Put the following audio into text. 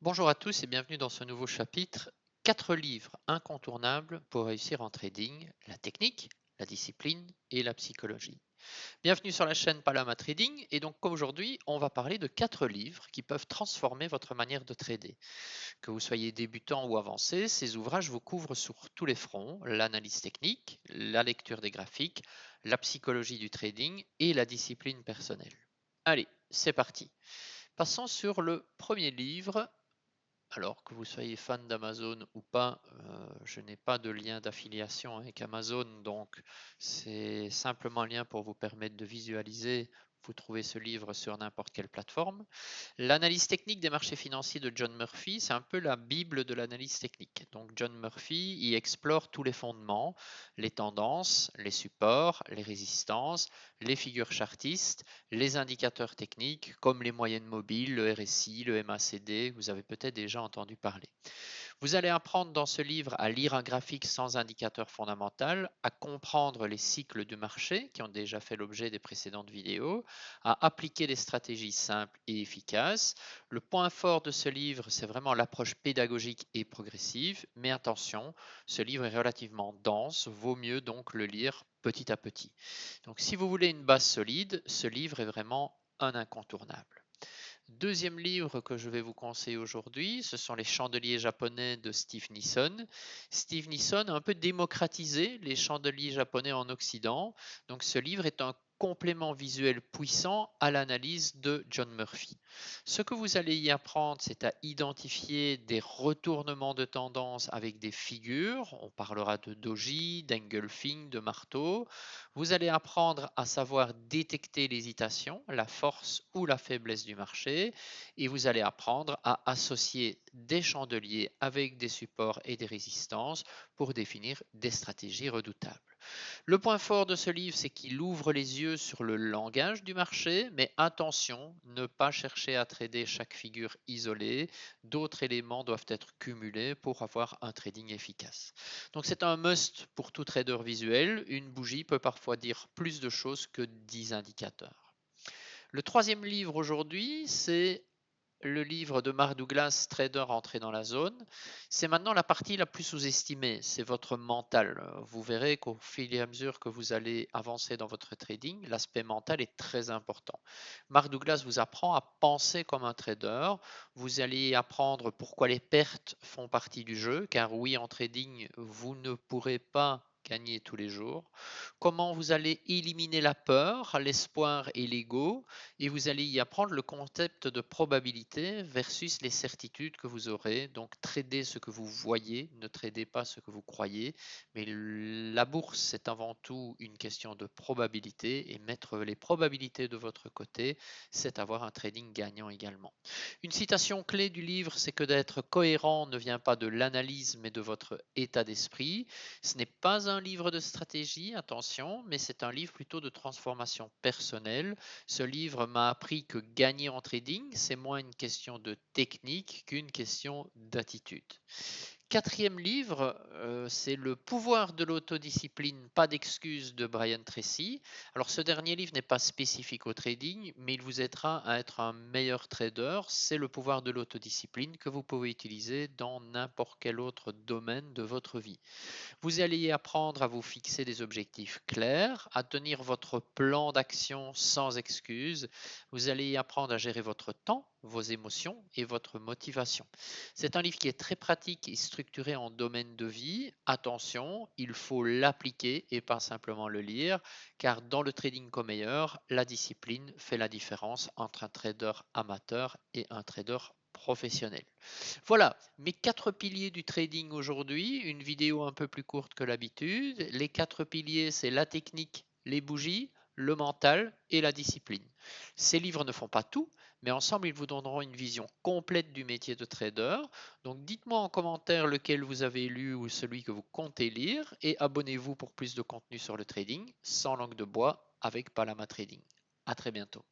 Bonjour à tous et bienvenue dans ce nouveau chapitre. 4 livres incontournables pour réussir en trading, la technique, la discipline et la psychologie. Bienvenue sur la chaîne Palama Trading et donc comme aujourd'hui on va parler de 4 livres qui peuvent transformer votre manière de trader. Que vous soyez débutant ou avancé, ces ouvrages vous couvrent sur tous les fronts, l'analyse technique, la lecture des graphiques, la psychologie du trading et la discipline personnelle. Allez, c'est parti. Passons sur le premier livre. Alors que vous soyez fan d'Amazon ou pas, je n'ai pas de lien d'affiliation avec Amazon, donc c'est simplement un lien pour vous permettre de visualiser. Vous trouvez ce livre sur n'importe quelle plateforme. L'analyse technique des marchés financiers de John Murphy, c'est un peu la bible de l'analyse technique. Donc John Murphy y explore tous les fondements, les tendances, les supports, les résistances, les figures chartistes, les indicateurs techniques comme les moyennes mobiles, le RSI, le MACD, vous avez peut-être déjà entendu parler. Vous allez apprendre dans ce livre à lire un graphique sans indicateur fondamental, à comprendre les cycles du marché qui ont déjà fait l'objet des précédentes vidéos, à appliquer des stratégies simples et efficaces. Le point fort de ce livre, c'est vraiment l'approche pédagogique et progressive, mais attention, ce livre est relativement dense, vaut mieux donc le lire petit à petit. Donc si vous voulez une base solide, ce livre est vraiment un incontournable. Deuxième livre que je vais vous conseiller aujourd'hui, ce sont les chandeliers japonais de Steve Nissen. Steve Nissen a un peu démocratisé les chandeliers japonais en Occident. Donc ce livre est un complément visuel puissant à l'analyse de John Murphy. Ce que vous allez y apprendre, c'est à identifier des retournements de tendance avec des figures. On parlera de doji, d'engulfing, de marteau. Vous allez apprendre à savoir détecter l'hésitation, la force ou la faiblesse du marché, et vous allez apprendre à associer des chandeliers avec des supports et des résistances pour définir des stratégies redoutables. Le point fort de ce livre, c'est qu'il ouvre les yeux sur le langage du marché, mais attention, ne pas chercher à trader chaque figure isolée. D'autres éléments doivent être cumulés pour avoir un trading efficace. Donc c'est un must pour tout trader visuel. Une bougie peut parfois dire plus de choses que 10 indicateurs. Le troisième livre aujourd'hui, c'est le livre de Mark Douglas, Trader entré dans la zone. C'est maintenant la partie la plus sous-estimée, c'est votre mental. Vous verrez qu'au fil et à mesure que vous allez avancer dans votre trading, l'aspect mental est très important. Mark Douglas vous apprend à penser comme un trader. Vous allez apprendre pourquoi les pertes font partie du jeu, car oui, en trading, vous ne pourrez pas gagner tous les jours. Comment vous allez éliminer la peur, l'espoir et l'ego, et vous allez y apprendre le concept de probabilité versus les certitudes que vous aurez. Donc, tradez ce que vous voyez, ne tradez pas ce que vous croyez. Mais la bourse, c'est avant tout une question de probabilité et mettre les probabilités de votre côté, c'est avoir un trading gagnant également. Une citation clé du livre, c'est que d'être cohérent ne vient pas de l'analyse, mais de votre état d'esprit. Ce n'est pas un livre de stratégie, attention, mais c'est un livre plutôt de transformation personnelle. Ce livre m'a appris que gagner en trading, c'est moins une question de technique qu'une question d'attitude. Quatrième livre, c'est Le pouvoir de l'autodiscipline, pas d'excuses de Brian Tracy. Alors ce dernier livre n'est pas spécifique au trading, mais il vous aidera à être un meilleur trader. C'est le pouvoir de l'autodiscipline que vous pouvez utiliser dans n'importe quel autre domaine de votre vie. Vous allez y apprendre à vous fixer des objectifs clairs, à tenir votre plan d'action sans excuse. Vous allez y apprendre à gérer votre temps, vos émotions et votre motivation. C'est un livre qui est très pratique et structuré en domaine de vie. Attention, il faut l'appliquer et pas simplement le lire, car dans le trading comme meilleur, la discipline fait la différence entre un trader amateur et un trader professionnel. Voilà, mes 4 piliers du trading aujourd'hui, une vidéo un peu plus courte que l'habitude. Les 4 piliers, c'est la technique, les bougies, le mental et la discipline. Ces livres ne font pas tout, mais ensemble, ils vous donneront une vision complète du métier de trader. Donc dites-moi en commentaire lequel vous avez lu ou celui que vous comptez lire et abonnez-vous pour plus de contenu sur le trading sans langue de bois avec Palama Trading. À très bientôt.